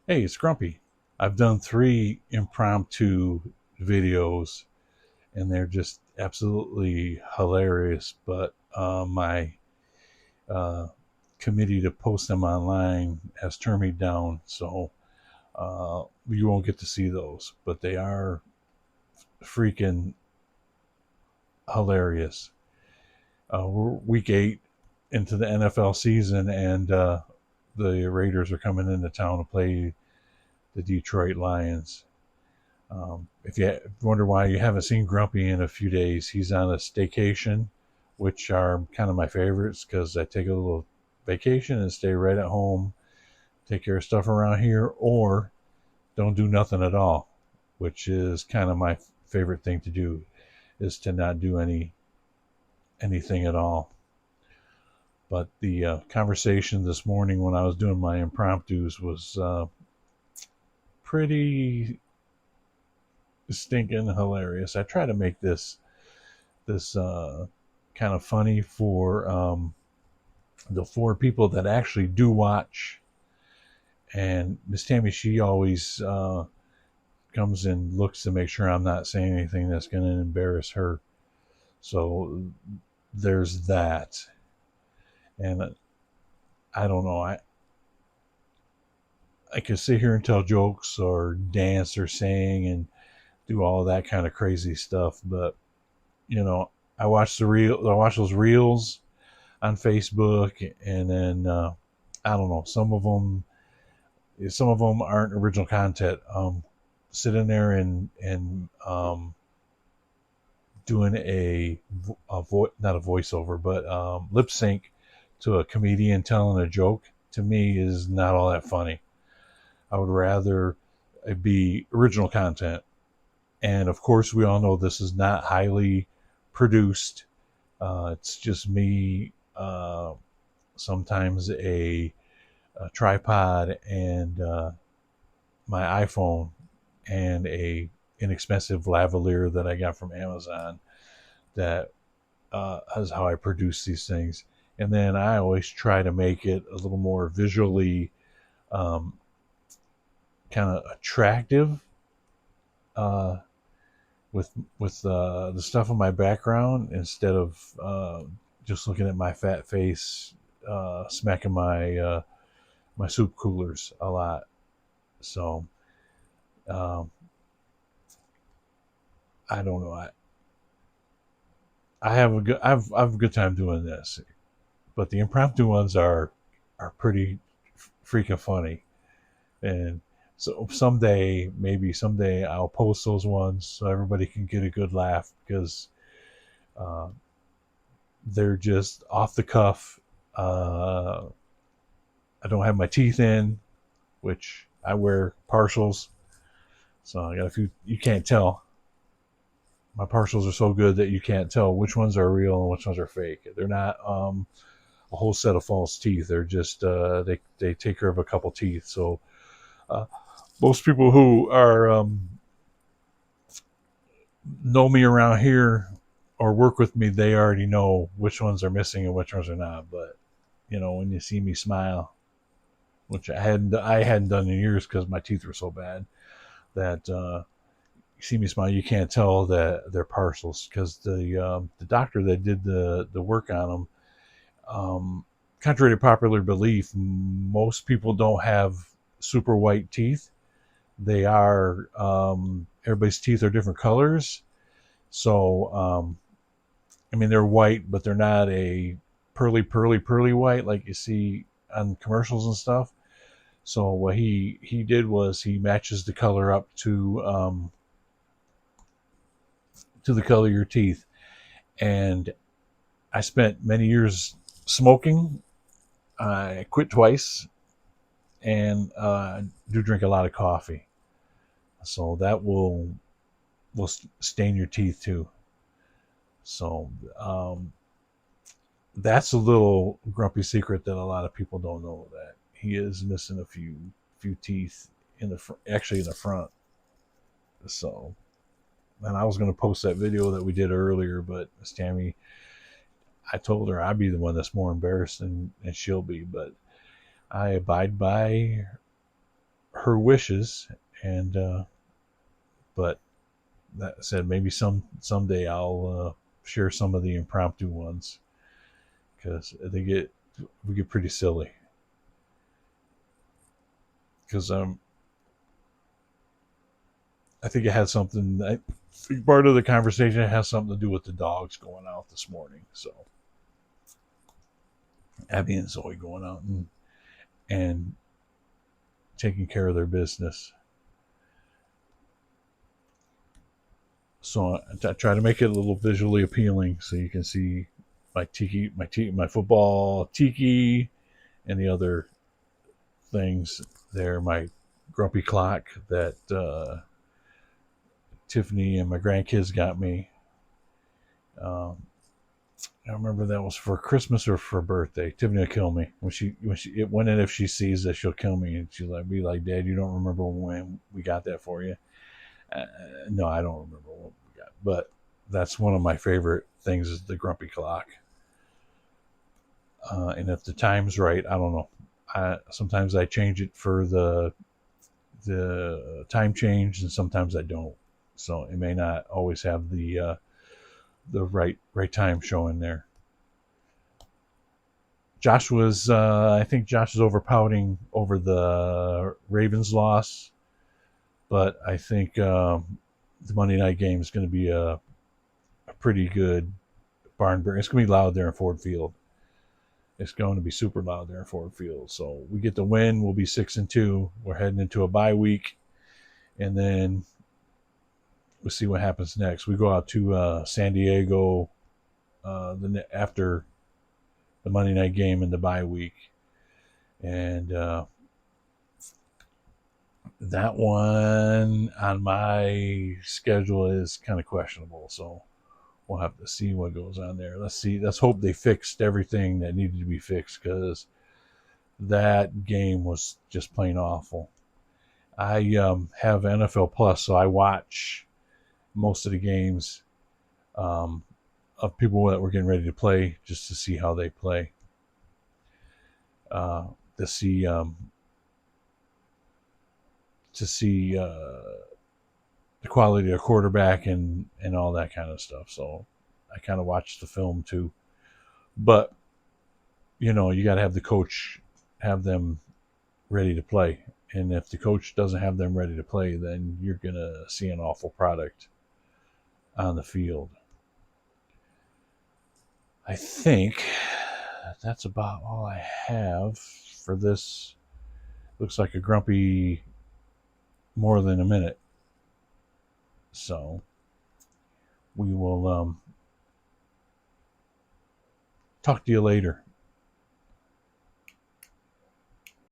Hey, it's Grumpy. I've done 3 impromptu videos, and they're just absolutely hilarious. But my uh, committee to post them online has turned me down, so you won't get to see those. But they are freaking hilarious. We're week 8 into the NFL season, and the Raiders are coming into town to play the Detroit Lions. If you wonder why you haven't seen Grumpy in a few days, he's on a staycation, which are kind of my favorites because I take a little vacation and stay right at home, take care of stuff around here, or don't do nothing at all, which is kind of my favorite thing to do, is to not do anything at all. But the conversation this morning when I was doing my impromptus was pretty stinking hilarious. I try to make this kind of funny for the 4 people that actually do watch. And Miss Tammy, she always comes and looks to make sure I'm not saying anything that's going to embarrass her. So there's that. And I don't know. I could sit here and tell jokes or dance or sing and do all that kind of crazy stuff, but you know, I watch those reels on Facebook, and then I don't know. Some of them aren't original content. Sitting there and doing not a voiceover, but lip sync to a comedian telling a joke to me is not all that funny. I would rather it be original content. And of course, we all know this is not highly produced. It's just me, sometimes a tripod, and my iPhone, and a inexpensive lavalier that I got from Amazon. That is how I produce these things. And then I always try to make it a little more visually um, kind of attractive, uh, with the stuff in my background, instead of just looking at my fat face smacking my soup coolers a lot. So um, I don't know. I have a good time doing this, but the impromptu ones are pretty freaking funny. And so maybe someday, I'll post those ones so everybody can get a good laugh, because uh, they're just off the cuff. Uh, I don't have my teeth in, which I wear partials, so I got a few. You can't tell. My partials are so good that you can't tell which ones are real and which ones are fake. They're not a whole set of false teeth. They're just they take care of a couple teeth. So uh, most people who are know me around here or work with me, they already know which ones are missing and which ones are not. But when you see me smile, which I hadn't done in years because my teeth were so bad, that you see me smile, you can't tell that they're partials, because the doctor that did the work on them, contrary to popular belief, most people don't have super white teeth. They are everybody's teeth are different colors. So I mean, they're white, but they're not a pearly white like you see on commercials and stuff. So what he did was he matches the color up to the color of your teeth. And I spent many years smoking. I quit twice, and do drink a lot of coffee. So that will stain your teeth too. So that's a little grumpy secret that a lot of people don't know, that he is missing a few teeth actually in the front. So, and I was going to post that video that we did earlier, but Miss Tammy, I told her I'd be the one that's more embarrassed than she'll be, but I abide by her wishes, and but that said, maybe someday I'll share some of the impromptu ones because we get pretty silly. Because I think it had something. I think part of the conversation has something to do with the dogs going out this morning. So Abby and Zoe going out and taking care of their business. So I try to make it a little visually appealing so you can see my football tiki, and the other things there. My grumpy clock that Tiffany and my grandkids got me. Um, I don't remember that was for Christmas or for birthday. Tiffany will kill me when and if she sees that, she'll kill me, and she'll be like, "Dad, you don't remember when we got that for you?" No, I don't remember what we got, but that's one of my favorite things is the grumpy clock. And if the time's right, I don't know. Sometimes I change it for the time change, and sometimes I don't. So it may not always have the right time showing there. I think Josh was over pouting over the Ravens loss, but I think the Monday night game is going to be a pretty good barn burner. It's going to be loud there in Ford Field. It's going to be super loud there in Ford Field. So we get the win. We'll be 6-2. We're heading into a bye week, and then we'll see what happens next. We go out to San Diego after the Monday night game in the bye week, and that one on my schedule is kind of questionable. So we'll have to see what goes on there. Let's see. Let's hope they fixed everything that needed to be fixed because that game was just plain awful. I have NFL Plus, so I watch most of the games of people that were getting ready to play just to see how they play. To see the quality of quarterback and all that kind of stuff. So I kind of watched the film too. But, you got to have the coach have them ready to play. And if the coach doesn't have them ready to play, then you're going to see an awful product on the field. I think that's about all I have for this. Looks like a grumpy more than a minute. So we will talk to you later.